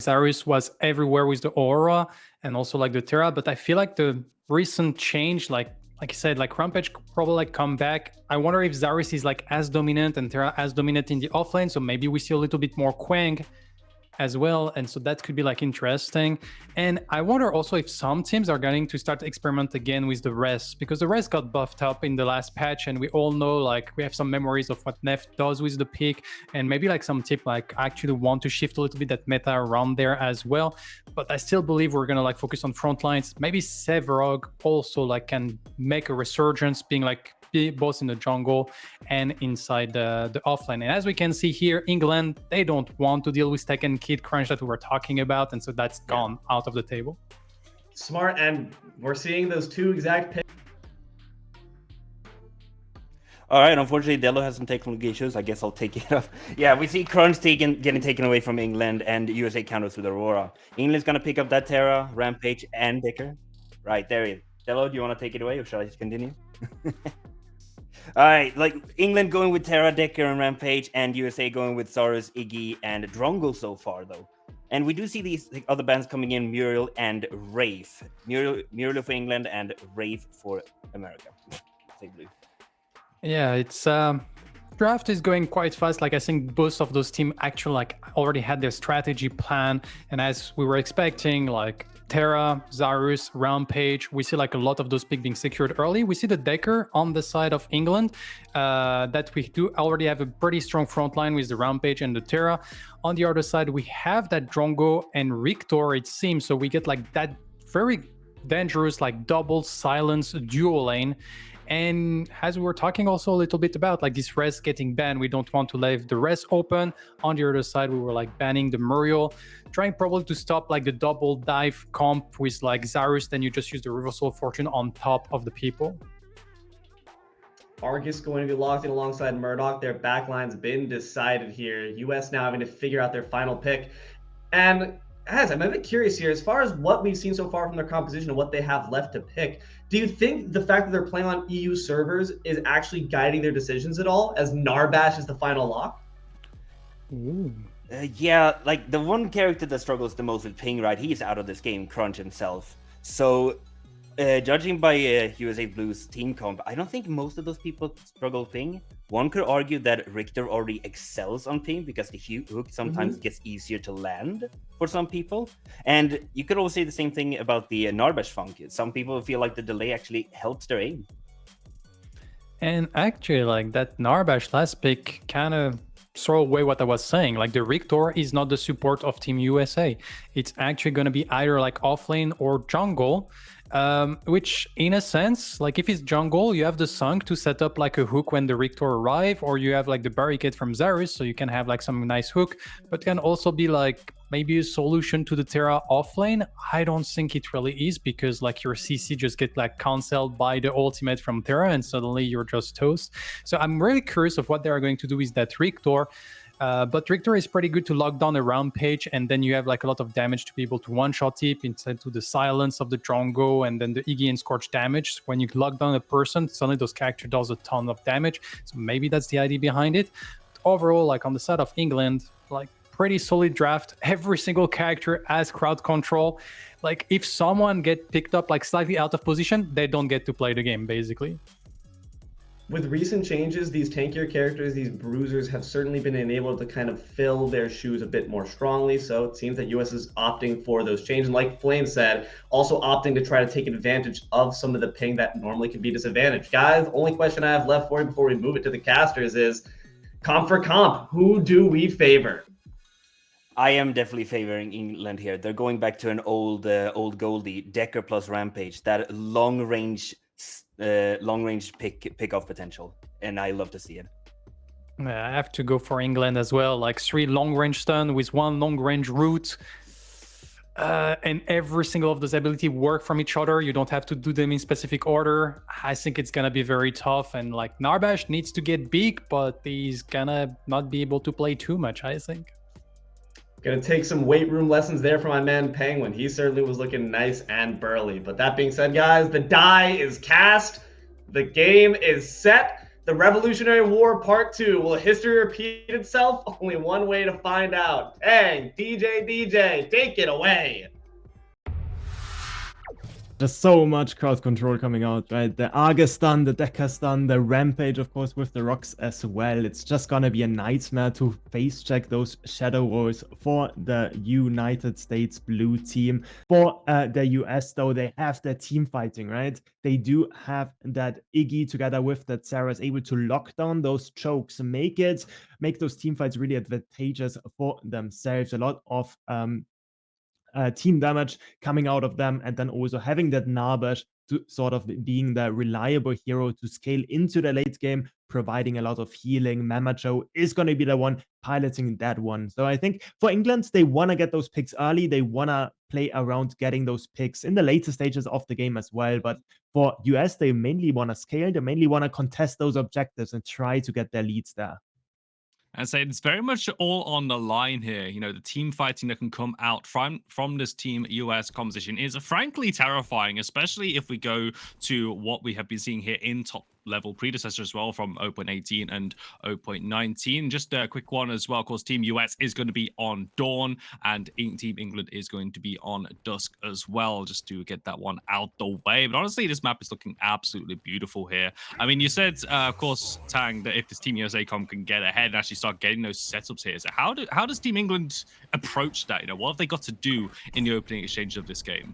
Zarus was everywhere with the aura and also like the Terra, but I feel like the recent change, like I said, like Rampage probably like come back. I wonder if Zarus is like as dominant and Terra as dominant in the offlane, so maybe we see a little bit more Quang as well, and so that could be like interesting. And I wonder also if some teams are going to start experiment again with the rest, because the rest got buffed up in the last patch, and we all know, like, we have some memories of what Nef does with the pick, and maybe like some tip like actually want to shift a little bit that meta around there as well. But I still believe we're gonna like focus on front lines. Maybe Severog also like can make a resurgence, being like both in the jungle and inside the offlane. And as we can see here, England, they don't want to deal with tech and kid crunch that we were talking about, and so that's gone out of the table. Smart, and we're seeing those two exact picks. All right, unfortunately, Delo has some technical issues. I guess I'll take it off. Yeah, we see Crunch getting taken away from England, and USA counters with Aurora. England's going to pick up that Terra, Rampage, and Dicker. Right, there he is. Delo, do you want to take it away, or shall I just continue? All right, like England going with Terra, Decker, and Rampage, and USA going with Zarus, Iggy, and Drongo so far, though. And we do see these other bands coming in, Muriel and Wraith. Muriel for England and Wraith for America. Yeah, it's draft is going quite fast. Like I think both of those teams actually like already had their strategy plan, and as we were expecting, like Terra, Zarus, Rampage, we see like a lot of those picks being secured early. We see the Decker on the side of England, that we do already have a pretty strong front line with the Rampage and the Terra. On the other side, we have that Drongo and Rictor, it seems, so we get like that very dangerous like double silence duo lane. And as we were talking also a little bit about like this res getting banned, we don't want to leave the res open. On the other side, we were like banning the Muriel, trying probably to stop like the double dive comp with like Zarus, then you just use the Reversal of Fortune on top of the people. Argus going to be locked in alongside Murdoch. Their backline's been decided here. US now having to figure out their final pick. And as I'm a bit curious here, as far as what we've seen so far from their composition and what they have left to pick, do you think the fact that they're playing on EU servers is actually guiding their decisions at all, as Narbash is the final lock? Yeah, like the one character that struggles the most with ping, right? He's out of this game, Crunch himself. So, judging by USA Blues team comp, I don't think most of those people struggle ping. One could argue that Richter already excels on ping because the hook sometimes gets easier to land for some people. And you could also say the same thing about the Narbash funk. Some people feel like the delay actually helps their aim. And actually, like that Narbash last pick kind of throw away what I was saying. Like the Richter is not the support of Team USA. It's actually going to be either like offlane or jungle. Which in a sense, like if it's jungle, you have the Sunk to set up like a hook when the Richter arrive, or you have like the barricade from Zarus, so you can have like some nice hook, but can also be like maybe a solution to the Terra offlane. I don't think it really is, because like your CC just get like cancelled by the ultimate from Terra and suddenly you're just toast. So I'm really curious of what they are going to do with that Richter. But Richter is pretty good to lock down a Rampage, and then you have like a lot of damage to be able to one-shot tip instead to the silence of the Drongo and then the Iggy and Scorch damage. When you lock down a person, suddenly those character does a ton of damage. So maybe that's the idea behind it. But overall, like on the side of England, like pretty solid draft. Every single character has crowd control. Like if someone get picked up like slightly out of position, they don't get to play the game basically. With recent changes, these tankier characters, these bruisers, have certainly been enabled to kind of fill their shoes a bit more strongly. So it seems that US is opting for those changes. And like Flame said, also opting to try to take advantage of some of the ping that normally can be disadvantaged. Guys, the only question I have left for you before we move it to the casters is comp for comp. Who do we favor? I am definitely favoring England here. They're going back to an old Goldie, Decker plus Rampage, that long range pick off potential, and I love to see it. Yeah, I have to go for England as well, like 3 long range stun with 1 long range root, and every single of those abilities work from each other. You don't have to do them in specific order. I think it's gonna be very tough, and like Narbash needs to get big, but he's gonna not be able to play too much, I think. Gonna take some weight room lessons there from my man Penguin. He certainly was looking nice and burly. But that being said, guys, the die is cast. The game is set. The Revolutionary War Part 2. Will history repeat itself? Only one way to find out. Dang, DJ, take it away. There's so much crowd control coming out, right? The Argus stun, the Decker stun, the Rampage, of course, with the rocks as well. It's just gonna be a nightmare to face check those Shadow Wars for the United States blue team. For the US, though, they have their team fighting, right? They do have that Iggy together with that Sarah is able to lock down those chokes, make those team fights really advantageous for themselves. A lot of team damage coming out of them, and then also having that Narbash to sort of being the reliable hero to scale into the late game, providing a lot of healing. Mamacho is going to be the one piloting that one. So I think for England, they want to get those picks early. They want to play around getting those picks in the later stages of the game as well. But for US, they mainly want to scale. They mainly want to contest those objectives and try to get their leads there. And say it's very much all on the line here. You know, the team fighting that can come out from this Team US composition is frankly terrifying, especially if we go to what we have been seeing here in top level Predecessor as well from 0.18 and 0.19. Just a quick one as well. Of course, Team US is going to be on Dawn and Team England is going to be on Dusk as well, just to get that one out the way. But honestly, this map is looking absolutely beautiful here. I mean, you said, of course, Tang, that if this Team USA comp can get ahead and actually start getting those setups here, so how does Team England approach that? You know, what have they got to do in the opening exchange of this game?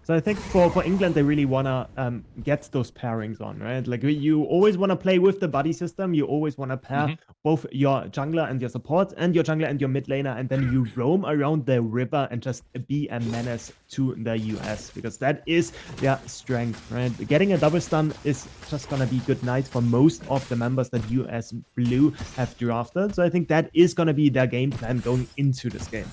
So I think for England, they really want to get those pairings on, right? Like you always want to play with the buddy system. You always want to pair both your jungler and your support and your jungler and your mid laner. And then you roam around the river and just be a menace to the US, because that is their strength, right? Getting a double stun is just going to be good night for most of the members that US Blue have drafted. So I think that is going to be their game plan going into this game.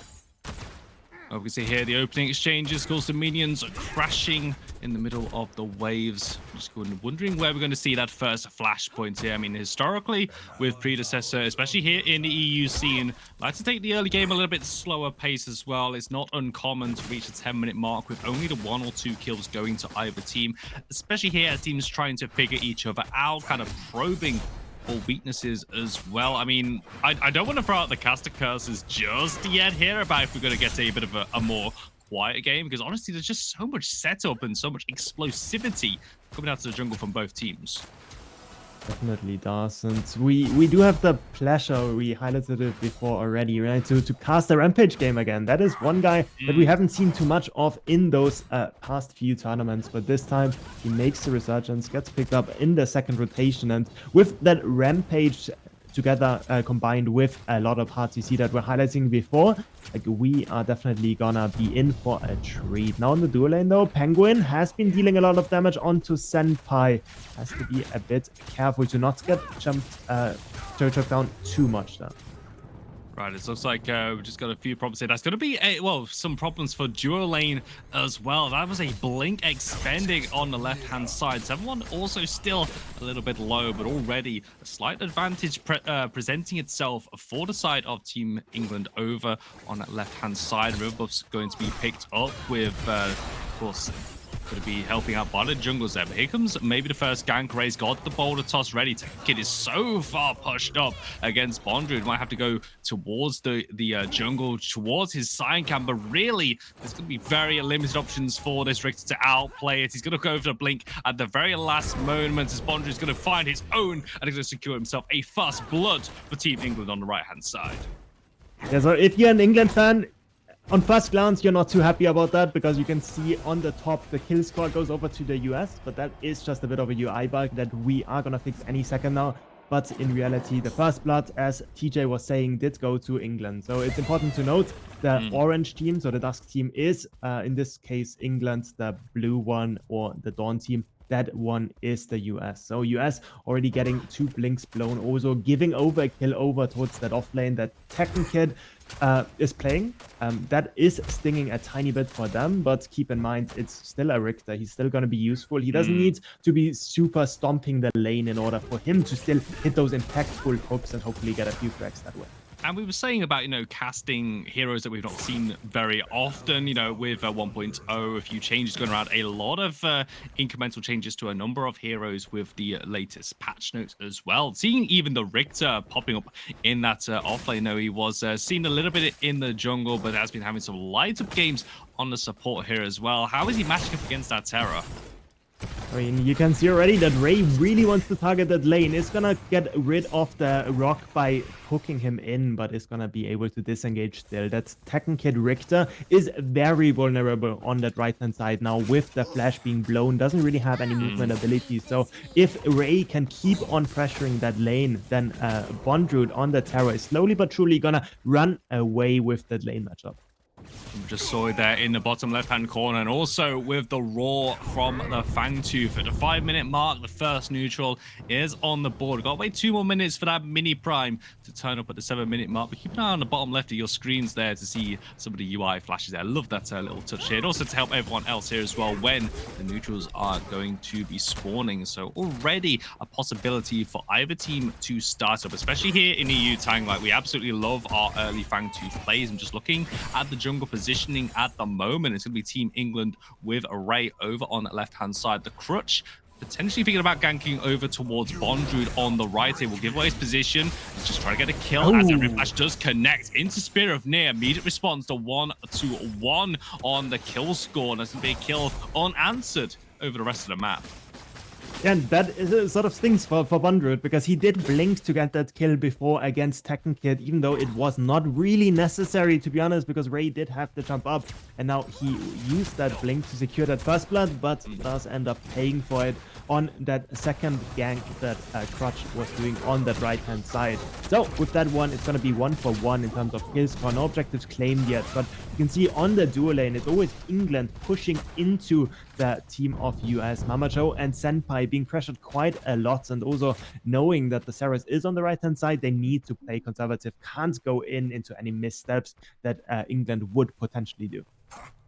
We can see here the opening exchanges, of course, the minions are crashing in the middle of the waves. Just wondering where we're going to see that first flashpoint here. I mean, historically, with Predecessor, especially here in the EU scene, like to take the early game a little bit slower pace as well. It's not uncommon to reach the 10-minute mark with only the 1 or 2 kills going to either team, especially here as teams trying to figure each other out, kind of probing for weaknesses as well. I mean, I don't want to throw out the caster curses just yet here about if we're going to get a bit of a more quiet game, because honestly, there's just so much setup and so much explosivity coming out of the jungle from both teams. Definitely does. And we do have the pleasure, we highlighted it before already, right? To cast a Rampage game again. That is one guy that we haven't seen too much of in those past few tournaments, but this time he makes the resurgence, gets picked up in the second rotation, and with that Rampage together combined with a lot of hearts you see that we're highlighting before, like we are definitely gonna be in for a treat. Now in the dual lane though, Penguin has been dealing a lot of damage onto Senpai. Has to be a bit careful to not get choked down too much there. Right, it looks like we've just got a few problems here. That's going to be, some problems for dual lane as well. That was a blink expending on the left-hand side. 7-1 also still a little bit low, but already a slight advantage presenting itself for the side of Team England over on that left-hand side. River buff's going to be picked up with, of course, going to be helping out by the jungles there. But here comes maybe the first gank. Ray's got the boulder toss ready. Kid is so far pushed up against Bondred. Might have to go towards the jungle, towards his sign cam. But really, there's going to be very limited options for this Richter to outplay it. He's going to go over the blink at the very last moment as Bondred is going to find his own and he's going to secure himself a first blood for Team England on the right-hand side. Yeah, so if you're an England fan, on first glance, you're not too happy about that, because you can see on the top the kill score goes over to the US, but that is just a bit of a UI bug that we are going to fix any second now. But in reality, the first blood, as TJ was saying, did go to England. So it's important to note the orange team, so the Dusk team, is, in this case, England, the blue one, or the Dawn team. That one is the US. So US already getting 2 blinks blown, also giving over a kill over towards that off lane that Tekken Kid is playing. That is stinging a tiny bit for them, but keep in mind, it's still a Richter. He's still going to be useful. He doesn't need to be super stomping the lane in order for him to still hit those impactful hooks and hopefully get a few frags that way. And we were saying about, casting heroes that we've not seen very often, with 1.0, a few changes going around, a lot of incremental changes to a number of heroes with the latest patch notes as well. Seeing even the Richter popping up in that offlane, he was seen a little bit in the jungle, but has been having some light-up games on the support here as well. How is he matching up against that Terra? I mean, you can see already that Ray really wants to target that lane. Is gonna get rid of the rock by hooking him in, but is gonna be able to disengage still. That Tekken Kid Richter is very vulnerable on that right-hand side now with the flash being blown. Doesn't really have any movement ability. So if Ray can keep on pressuring that lane, then Bondrewd on the Terror is slowly but surely gonna run away with that lane matchup. We just saw it there in the bottom left-hand corner, and also with the roar from the Fangtooth at the 5-minute mark. The first neutral is on the board. We've got to wait 2 more minutes for that mini prime to turn up at the 7-minute mark. But keep an eye on the bottom left of your screens there to see some of the UI flashes there. I love that little touch here. And also to help everyone else here as well when the neutrals are going to be spawning. So already a possibility for either team to start up, especially here in EU Tang. Like, we absolutely love our early Fangtooth plays. And just looking at the jungle positioning at the moment, it's going to be Team England with Array over on the left-hand side. The Crutch potentially thinking about ganking over towards Bondrewd on the right. He will give away his position. He's just trying to get a kill as every flash does connect into Spear of Near. Immediate response to 1-1 on the kill score. And that's going to be a kill unanswered over the rest of the map. And that is sort of stings for Bondrewd, because he did blink to get that kill before against Tekken Kid, even though it was not really necessary, to be honest, because Ray did have to jump up. And now he used that blink to secure that first blood, but does end up paying for it on that second gank that Crutch was doing on that right-hand side. So with that one, it's going to be 1-for-1 in terms of kill score. No objectives claimed yet, but you can see on the duo lane, it's always England pushing into the team of US. Mamacho and Senpai being pressured quite a lot, and also knowing that the Ceres is on the right-hand side, they need to play conservative, can't go into any missteps that England would potentially do.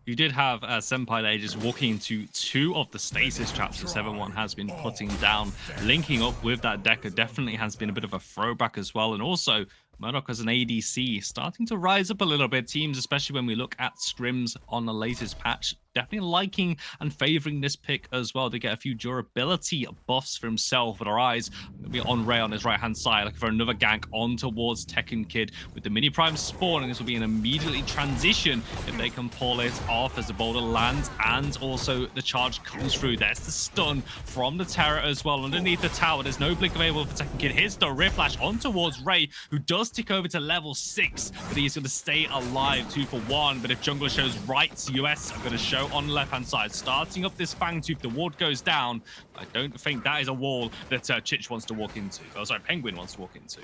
You did have Senpai there just walking into 2 of the stasis traps that 7-1 has been putting down. Linking up with that Decker definitely has been a bit of a throwback as well. And also, Murdoch as an ADC starting to rise up a little bit. Teams, especially when we look at scrims on the latest patch, definitely liking and favoring this pick as well to get a few durability buffs for himself. But our eyes will be on Ray on his right-hand side, looking for another gank on towards Tekken Kid with the mini prime spawning. This will be an immediately transition if they can pull it off as the boulder lands and also the charge comes through. There's the stun from the Terror as well. Underneath the tower, there's no blink available for Tekken Kid. Here's the Riplash on towards Ray, who does tick over to level 6, but he's going to stay alive. 2-for-1. But if Jungler shows rights, US are going to show on the left-hand side, starting up this Fangtooth. The ward goes down. I don't think that is a wall that Chich wants to walk into. Oh, sorry, Penguin wants to walk into.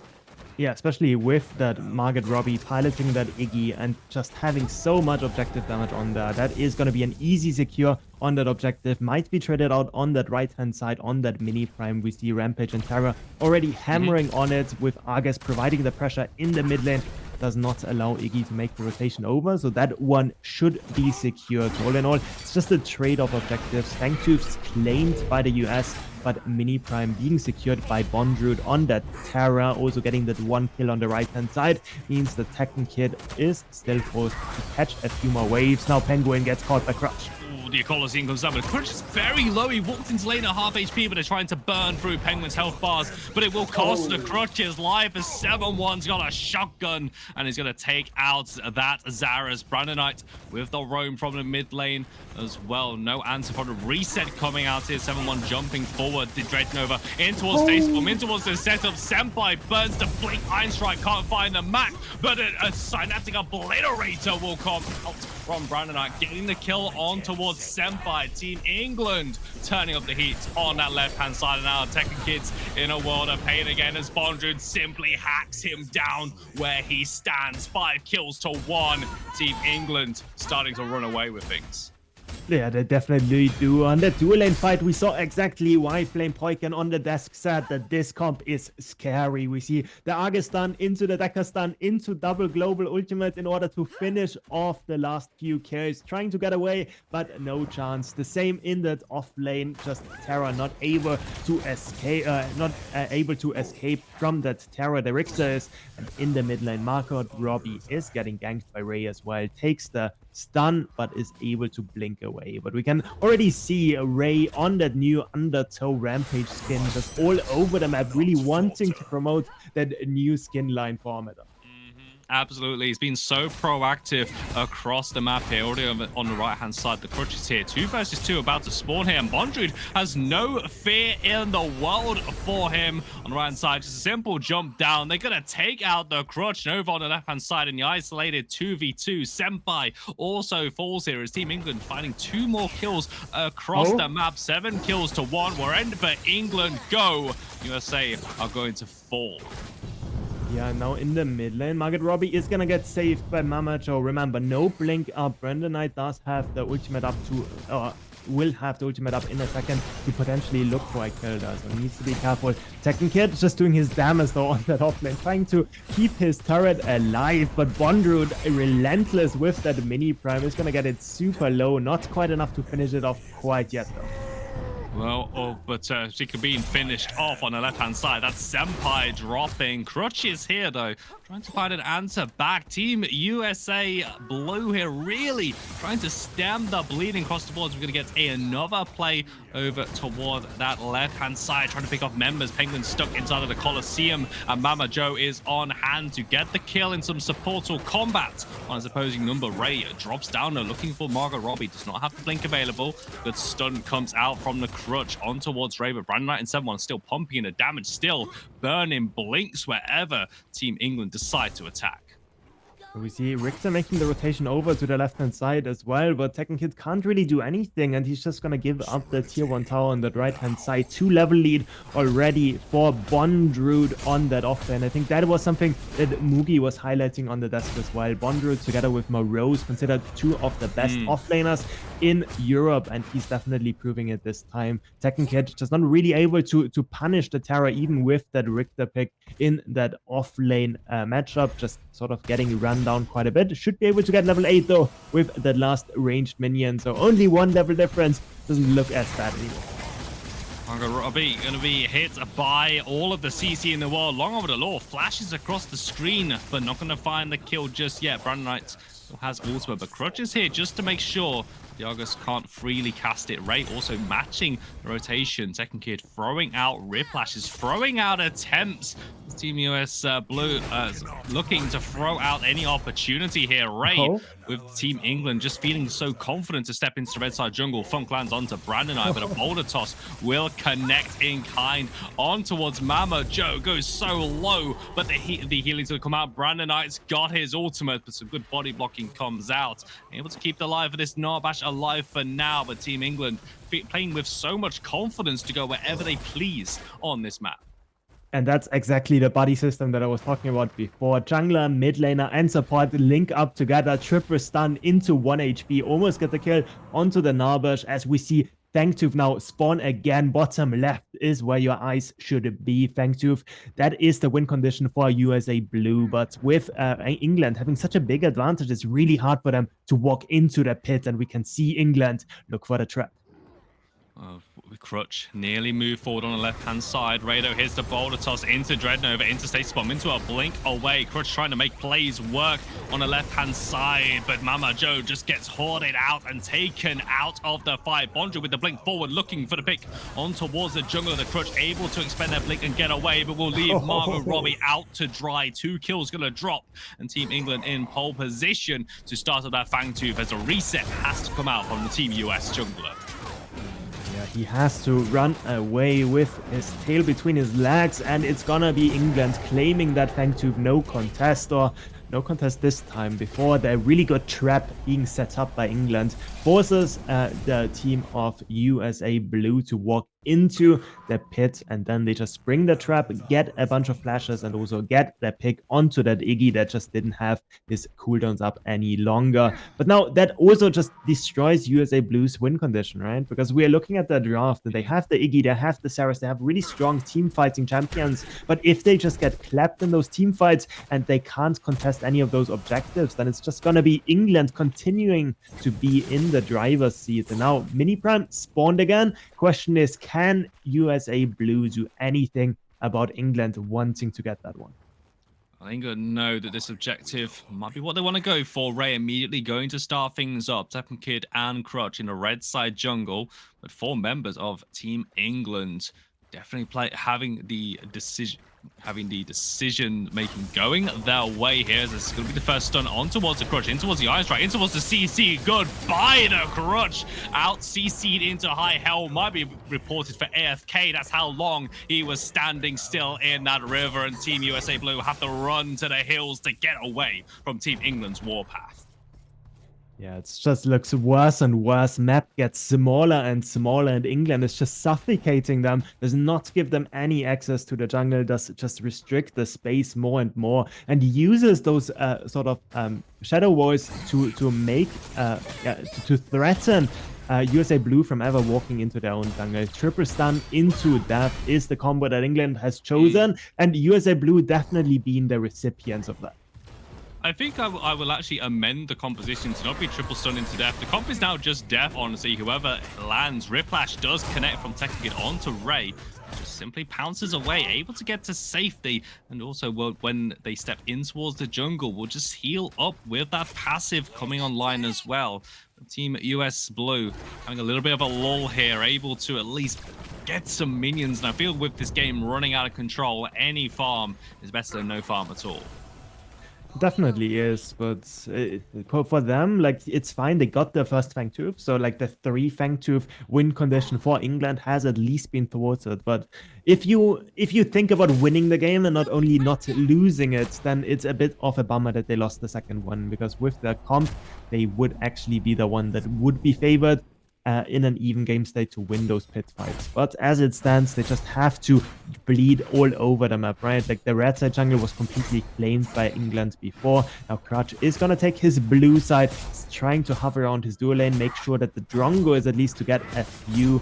Yeah, especially with that Margaret Robbie piloting that Iggy and just having so much objective damage on there. That is going to be an easy secure on that objective. Might be traded out on that right-hand side on that mini prime. We see Rampage and Terra already hammering on it, with Argus providing the pressure in the mid lane. Does not allow Iggy to make the rotation over, so that one should be secured. All in all, it's just a trade of objectives. Fangtooth's claimed by the US, but Mini Prime being secured by Bondrewd on that Terra. Also getting that 1 kill on the right-hand side means the Tekken Kid is still forced to catch a few more waves. Now Penguin gets caught by Crutch. The Colosseum comes down, but Crutch is very low. He walked into lane at half HP, but they're trying to burn through Penguin's health bars. But it will cost the Crutch's life as 7-1's got a shotgun and is going to take out that Zara's Brandonite with the roam from the mid lane as well. No answer for the reset coming out here. 7-1 jumping forward. The Dreadnova in towards Facepalm, in towards the setup. Senpai burns the Blink Iron Strike, can't find the Mac, but a Synaptic Obliterator will come out from Brandonite, getting the kill on towards Senpai. Team England turning up the heat on that left-hand side, and now Tekken Kids in a world of pain again as Bondrewd simply hacks him down where he stands. 5 kills to 1. Team England starting to run away with things. Yeah, they definitely do. On the dual lane fight, we saw exactly why Flame Poiken on the desk said that this comp is scary. We see the Argus stun into the Decker stun into double global ultimate in order to finish off the last few kills. Trying to get away, but no chance. The same in that off lane, just Terra not able to escape from that Terra. The Richter is, and in the mid lane, Margot Robbie is getting ganked by Ray as well. Takes the stun, but is able to blink away. But we can already see Ray on that new Undertow Rampage skin, just all over the map, really wanting to promote that new skin line for Armada. Absolutely. He's been so proactive across the map here. Already on the right-hand side, the Crutch is here. 2 versus 2 about to spawn here. And Bondrewd has no fear in the world for him. On the right-hand side, just a simple jump down. They're going to take out the Crutch. Nova on the left-hand side in the isolated 2v2. Senpai also falls here as Team England finding 2 more kills across the map. 7 kills to 1. We're in for England. Go! USA are going to fall. Yeah, now in the mid lane, Margot Robbie is gonna get saved by Mama Joe. Remember, no blink up. Brandon Knight does have the ultimate up to, will have the ultimate up in a second to potentially look for a kill there, so he needs to be careful. Tekken Kid just doing his damage though on that offlane, trying to keep his turret alive, but Bondrewd, relentless with that mini prime, is gonna get it super low. Not quite enough to finish it off quite yet though. Well, but Zika being finished off on the left-hand side. That's Senpai dropping. Crutch is here, though, trying to find an answer back. Team USA Blue here really trying to stem the bleeding across the boards. We're going to get another play over toward that left-hand side, trying to pick off members. Penguin stuck inside of the Coliseum, and Mama Joe is on hand to get the kill in some supportal combat on his opposing number. Ray drops down, though, looking for Margot Robbie. Does not have the blink available. Good stun comes out from the Crutch on towards Ray, but Brandon Knight and 7-1 still pumping in the damage, still burning blinks wherever Team England decide to attack. We see Richter making the rotation over to the left-hand side as well, but Tekken Kid can't really do anything, and he's just gonna give up the tier 1 tower on that right-hand side. 2-level lead already for Bondrewd on that offlane. I think that was something that Mugi was highlighting on the desk as well. Bondrewd together with Morose considered 2 of the best offlaners in Europe, and he's definitely proving it this time. Tekken Kid just not really able to punish the Terra even with that Richter pick in that offlane matchup, just sort of getting run down quite a bit. Should be able to get level 8 though with that last ranged minion, so only 1 level difference. Doesn't look as bad anymore. Margot Robbie going to be hit by all of the CC in the world. Long over the law, flashes across the screen, but not going to find the kill just yet. Brandon Knight still has ultimate, but Crutch is here just to make sure the Argus can't freely cast it. Ray also matching the rotation. Tekken Kid throwing out Riplashes, throwing out attempts. Team US Blue looking to throw out any opportunity here. Ray with Team England just feeling so confident to step into the red side jungle. Funk lands onto Brandon Knight, but a boulder toss will connect in kind on towards Mama Joe. Goes so low, but the healing's will come out. Brandon Knight's got his ultimate, but some good body blocking comes out. Able to keep the life of this Narbash alive for now, but Team England playing with so much confidence to go wherever they please on this map. And that's exactly the buddy system that I was talking about before. Jungler, mid laner, and support link up together. Triple stun into 1 HP. Almost get the kill onto the Narbash as we see Fangtooth now spawn again. Bottom left is where your eyes should be. Fangtooth, that is the win condition for USA Blue. But with England having such a big advantage, it's really hard for them to walk into the pit. And we can see England look for the trap. Crutch nearly moved forward on the left-hand side. Rado here's the boulder toss into Dreadnova, into State Spot, into a blink away. Crutch trying to make plays work on the left-hand side, but Mama Joe just gets hoarded out and taken out of the fight. Bondrewd with the blink forward, looking for the pick on towards the jungle. The Crutch able to expend their blink and get away, but will leave Margot Robbie out to dry. 2 kills gonna drop, and Team England in pole position to start up that Fangtooth as a reset has to come out from the Team US jungler. Yeah, he has to run away with his tail between his legs, and it's gonna be England claiming that Fangtooth no contest, or no contest this time. Before, the really good trap being set up by England forces the team of USA Blue to walk into the pit, and then they just spring the trap, get a bunch of flashes, and also get their pick onto that Iggy that just didn't have his cooldowns up any longer. But now that also just destroys USA Blue's win condition, right? Because we are looking at the draft, and they have the Iggy, they have the Saras, they have really strong team fighting champions. But if they just get clapped in those team fights and they can't contest any of those objectives, then it's just gonna be England continuing to be in the driver's seat. And now Mini Prime spawned again. Question is, can USA Blue do anything about England wanting to get that one? I think I know that this objective might be what they want to go for. Ray immediately going to start things up. Teppen Kid and Crutch in a red side jungle, but 4 members of Team England definitely having the decision making going their way here. This is going to be the first stun on towards the Crutch, in towards the Iron Strike, in towards the CC. Goodbye to Crutch. Out CC'd into high hell. Might be reported for AFK. That's how long he was standing still in that river, and Team USA Blue have to run to the hills to get away from Team England's warpath. Yeah, it just looks worse and worse. Map gets smaller and smaller, and England is just suffocating them, does not give them any access to the jungle, does just restrict the space more and more, and uses those sort of shadow walls to make to threaten USA Blue from ever walking into their own jungle. Triple stun into death is the combo that England has chosen, and USA Blue definitely being the recipients of that. I think I will actually amend the composition to not be triple stun into death. The comp is now just death, honestly. Whoever lands, Riplash does connect from Tekken Kid onto Ray. Just simply pounces away, able to get to safety. And also, when they step in towards the jungle, will just heal up with that passive coming online as well. Team US Blue having a little bit of a lull here, able to at least get some minions. And I feel with this game running out of control, any farm is better than no farm at all. Definitely is, but for them, like, it's fine. They got their first Fangtooth, so like the 3 Fangtooth win condition for England has at least been thwarted. But if you think about winning the game and not only not losing it, then it's a bit of a bummer that they lost the second one, because with their comp, they would actually be the one that would be favored in an even game state to win those pit fights. But as it stands, they just have to bleed all over the map, right? Like, the red side jungle was completely claimed by England before. Now Crutch is gonna take his blue side. He's trying to hover around his dual lane, make sure that the Drongo is at least to get a few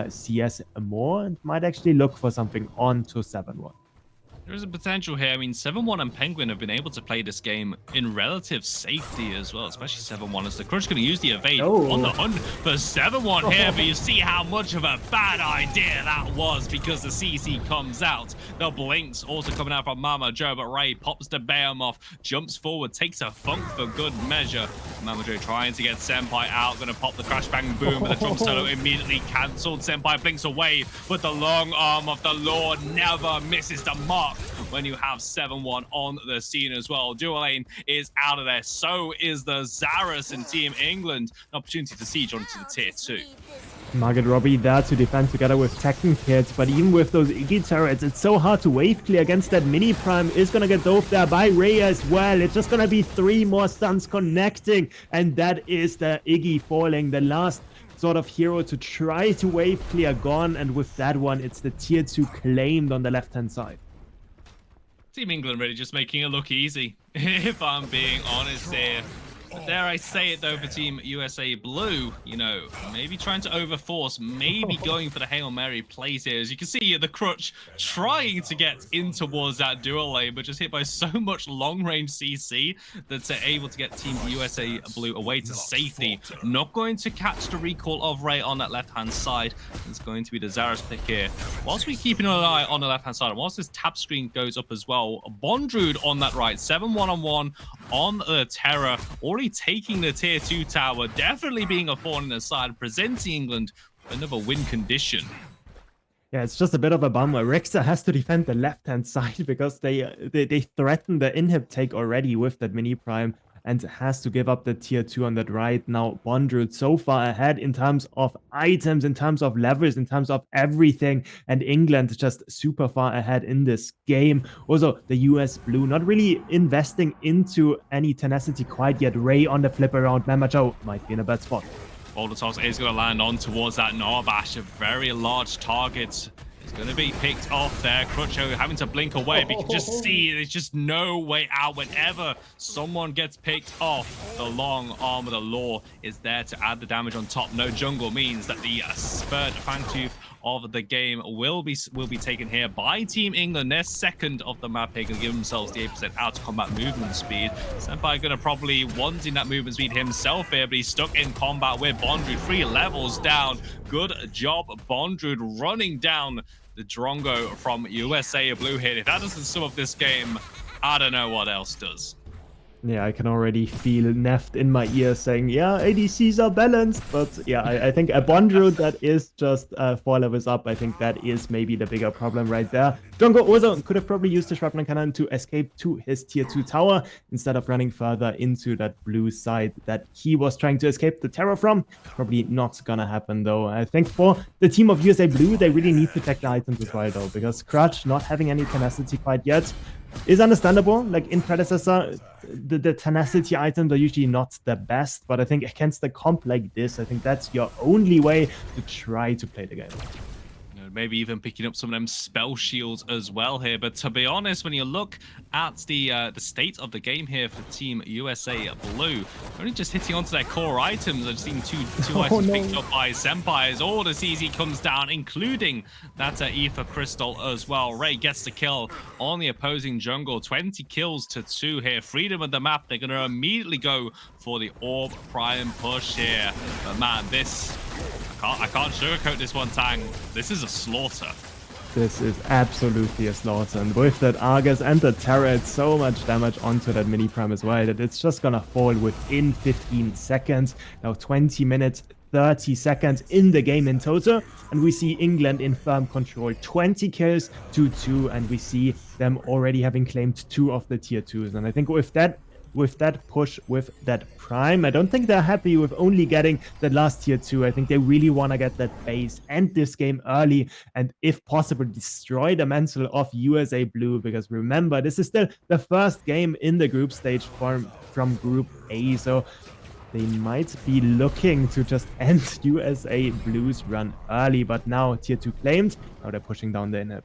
CS more, and might actually look for something on to 7-1. There is a potential here. I mean, 7-1 and Penguin have been able to play this game in relative safety as well, especially 7-1 as the Crutch going to use the evade on the hunt for 7-1 here, but you see how much of a bad idea that was because the CC comes out. The blinks also coming out from Mama Joe, but Ray pops the Behemoth, jumps forward, takes a funk for good measure. Mama Joe trying to get Senpai out, going to pop the crash bang boom, but the drum solo immediately cancelled. Senpai blinks away, but the long arm of the Lord never misses the mark when you have 7-1 on the scene as well. Dual lane is out of there. So is the Zaras in Team England. An opportunity to siege onto the tier 2. Margaret Robbie there to defend together with Tekken Kid, but even with those Iggy turrets, it's so hard to wave clear against that Mini Prime. Is gonna get dove there by Ray as well. It's just gonna be 3 more stuns connecting, and that is the Iggy falling, the last sort of hero to try to wave clear gone, and with that one, it's the tier 2 claimed on the left-hand side. Team England really just making it look easy, if I'm being honest here. But dare I say it though, for Team USA Blue, you know, maybe trying to overforce, maybe going for the Hail Mary plays here. As you can see, the Crutch trying to get in towards that dual lane, but just hit by so much long-range CC that they're able to get Team USA Blue away to safety. Not going to catch the recall of Ray on that left-hand side. It's going to be the Zaras pick here. Whilst we keep an eye on the left-hand side, and whilst this tab screen goes up as well, Bondrude on that right, 7-1-on-1 on the Terror, already taking the tier 2 tower, definitely being a thorn in the side, presenting England with another win condition. Yeah, it's just a bit of a bummer. Rexer has to defend the left-hand side because they threatened the inhib take already with that Mini Prime, and has to give up the tier 2 on that right. Now Bondrude so far ahead in terms of items, in terms of levels, in terms of everything, and England just super far ahead in this game. Also, the US Blue not really investing into any tenacity quite yet. Ray on the flip around. Mama Joe might be in a bad spot. Boulder Toss is going to land on towards that Narbash. A very large target is going to be picked off there. Crutcho having to blink away, but you can just see there's just no way out. Whenever someone gets picked off, the long arm of the law is there to add the damage on top. No jungle means that the third Fangtooth of the game will be taken here by Team England. They're second of the map here, going to give themselves the 8% out of combat movement speed. Senpai going to probably wanting that movement speed himself here, but he's stuck in combat with Bondrewd 3 levels down. Good job, Bondrewd, running down the Drongo from USA Blue here. If that doesn't sum up this game, I don't know what else does. Yeah, I can already feel Neft in my ear saying, yeah, ADCs are balanced. But yeah, I think a Bondrewd that is just 4 levels up, I think that is maybe the bigger problem right there. Drongo also could have probably used the Shrapnel Cannon to escape to his tier 2 tower instead of running further into that blue side that he was trying to escape the terror from. Probably not gonna happen though. I think for the team of USA Blue, they really need to check the items as well though, because Crutch not having any tenacity quite yet is understandable. Like in Predecessor, the tenacity items are usually not the best, but I think against a comp like this, I think that's your only way to try to play the game. Maybe even picking up some of them spell shields as well here. But to be honest, when you look at the state of the game here for Team USA Blue, only just hitting onto their core items. I've seen two items picked up by Senpai as all the CZ comes down, including that Ether Crystal as well. Ray gets the kill on the opposing jungle. 20 kills to 2 here. Freedom of the map. They're going to immediately go for the Orb Prime push here. But man, I can't sugarcoat this one, Tang. This is a slaughter. This is absolutely a slaughter. And with that Argus and the Terror, it's so much damage onto that mini prime as well that it's just gonna fall within 15 seconds. Now 20 minutes, 30 seconds in the game in total. And we see England in firm control. 20 kills to 2. And we see them already having claimed 2 of the tier 2s. And I think with that push, with that prime, I don't think they're happy with only getting that last tier 2. I think they really want to get that base, end this game early, and if possible destroy the mantle of USA Blue, because remember, this is still the first game in the group stage from Group A, so they might be looking to just end USA Blue's run early. But now tier 2 claimed, now they're pushing down the inhib.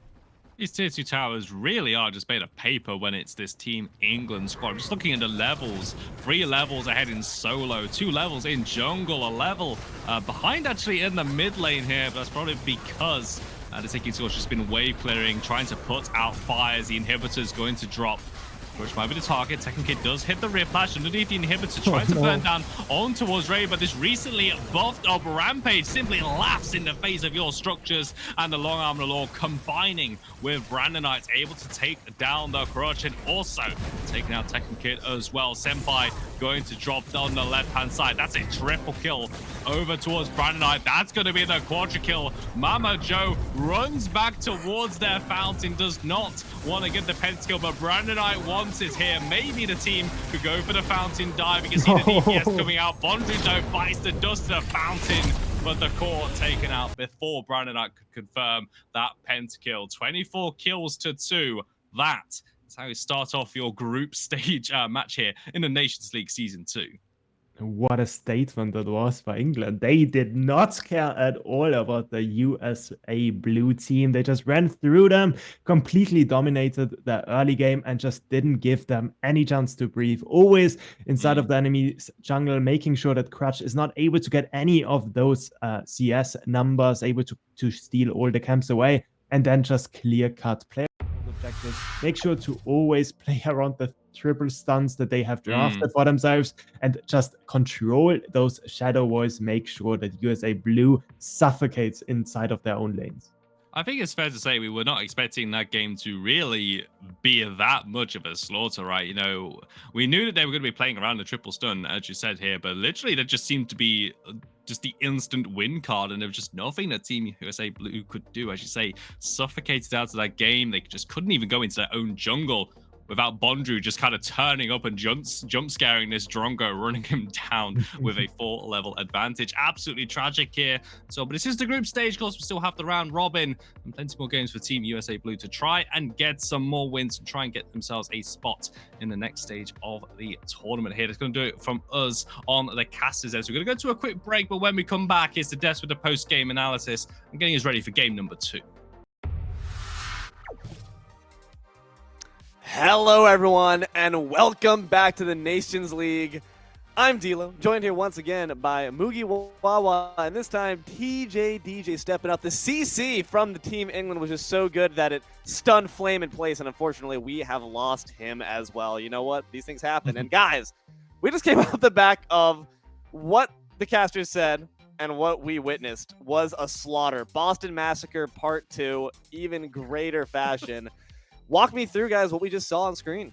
These tier 2 towers really are just made of paper when it's this Team England squad. I'm just looking at the levels. 3 levels ahead in solo, 2 levels in jungle, a level behind actually in the mid lane here, but that's probably because the Tiki Squad's just been wave clearing, trying to put out fires. The inhibitor's going to drop. Push might be the target. Second kid does hit the rip flash underneath the inhibitor, trying to burn down on towards Ray, but this recently buffed up Rampage simply laughs in the face of your structures, and the long arm of the law combining with Brandonite, able to take down the Crutch and also taking out Tekken Kid as well. Senpai going to drop on the left-hand side. That's a triple kill over towards Brandonite. That's going to be the quadra kill. Mama Joe runs back towards their fountain, does not want to get the pentakill, but Brandonite wants it here. Maybe the team could go for the fountain dive. You can see the DPS coming out. Bondrewd though bites the dust of the fountain, but the core taken out before Brandonite could confirm that pentakill. 24 kills to 2. That's how you start off your group stage match here in the Nations League Season 2. What a statement that was for England. They did not care at all about the USA Blue team. They just ran through them, completely dominated the early game, and just didn't give them any chance to breathe. Always inside of the enemy's jungle, making sure that Crutch is not able to get any of those CS numbers, able to steal all the camps away, and then just clear-cut play objectives. Make sure to always play around the triple stuns that they have drafted for themselves and just control those shadow walls. Make sure that USA Blue suffocates inside of their own lanes. I think it's fair to say we were not expecting that game to really be that much of a slaughter, right? You know, we knew that they were going to be playing around the triple stun, as you said here, but literally that just seemed to be just the instant win card, and there was just nothing that Team USA Blue could do. As you say, suffocated out of that game. They just couldn't even go into their own jungle without Bondru just kind of turning up and jump scaring this Drongo, running him down with a 4-level advantage. Absolutely tragic here. So, but this is the group stage. Of course, we still have the round robin and plenty more games for Team USA Blue to try and get some more wins and try and get themselves a spot in the next stage of the tournament here. That's going to do it from us on the casters. So we're going to go to a quick break, but when we come back, it's the Des with the post-game analysis and getting us ready for game number 2. Hello, everyone, and welcome back to the Nations League. I'm D'Lo, joined here once again by Mugi Wawa, and this time TJ DJ stepping up. The CC from the Team England was just so good that it stunned Flame in place, and unfortunately, we have lost him as well. You know what? These things happen. And guys, we just came off the back of what the casters said and what we witnessed was a slaughter. Boston Massacre Part 2, even greater fashion. Walk me through, guys, what we just saw on screen.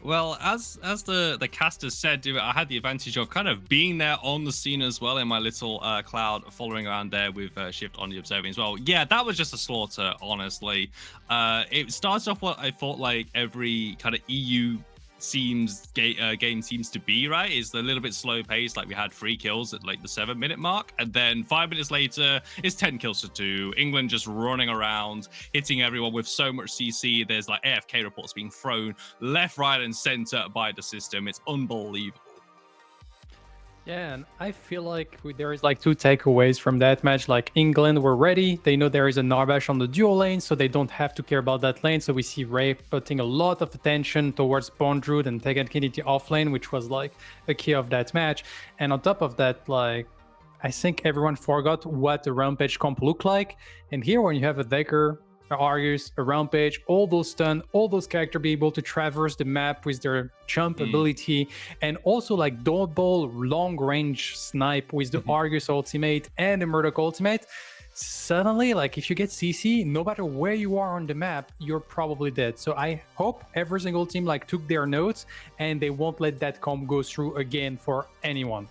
Well, as the casters said, I had the advantage of kind of being there on the scene as well in my little cloud, following around there with Shift on the observing as well. Yeah, that was just a slaughter, honestly. It starts off what I thought like every kind of EU game seems to be, right? Is a little bit slow paced. Like we had 3 kills at like the 7-minute mark, and then 5 minutes later it's 10 kills to 2. England just running around, hitting everyone with so much CC. There's like AFK reports being thrown left, right, and center by the system. It's unbelievable. Yeah, and I feel like there is like 2 takeaways from that match. Like England were ready. They know there is a Narbash on the dual lane, so they don't have to care about that lane. So we see Ray putting a lot of attention towards Bondrewd and Tegan Kennedy off lane, which was like a key of that match. And on top of that, like I think everyone forgot what the Rampage comp looked like. And here when you have a Decker, a Argus, a Rampage, all those stun, all those characters be able to traverse the map with their jump ability, and also like double long range snipe with the Argus ultimate and the Murdoch ultimate. Suddenly, like if you get CC, no matter where you are on the map, you're probably dead. So I hope every single team like took their notes and they won't let that comp go through again for anyone.